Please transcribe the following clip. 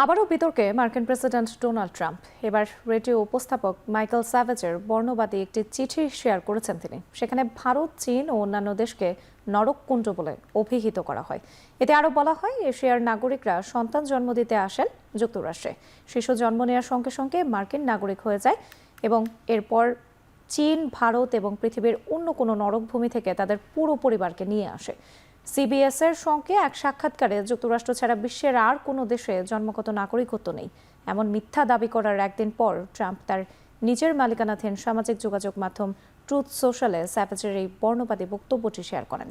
আবারও বিতর্কে মার্কিন প্রেসিডেন্ট ডোনাল্ড ট্রাম্প। এবার রেডিও উপস্থাপক মাইকেল স্যাভেজের বর্ণবাদী একটি চিঠি শেয়ার করেছেন তিনি। সেখানে ভারত, চীন ও অন্যান্য দেশকে নরককুণ্ড বলে অভিহিত করা হয়। এতে আরও বলা হয়, এশিয়ার নাগরিকরা সন্তান জন্ম দিতে আসেন যুক্তরাষ্ট্রে, শিশু জন্ম নেওয়ার সঙ্গে সঙ্গে মার্কিন নাগরিক হয়ে যায় এবং এরপর চীন, ভারত এবং পৃথিবীর অন্য কোনো নরকভূমি থেকে তাদের পুরো পরিবারকে নিয়ে আসে। সিবিএস-এর সঙ্গে এক সাক্ষাৎকারে যুক্তরাষ্ট্র ছাড়া বিশ্বের আর কোনো দেশে জন্মগত নাগরিকত্ব নেই এমন মিথ্যা দাবি করার একদিন পর ট্রাম্প তার নিজের মালিকানাধীন সামাজিক যোগাযোগ মাধ্যম ট্রুথ সোশ্যালে স্যাভেজের এই বর্ণবাদী বক্তব্যটি শেয়ার করেন।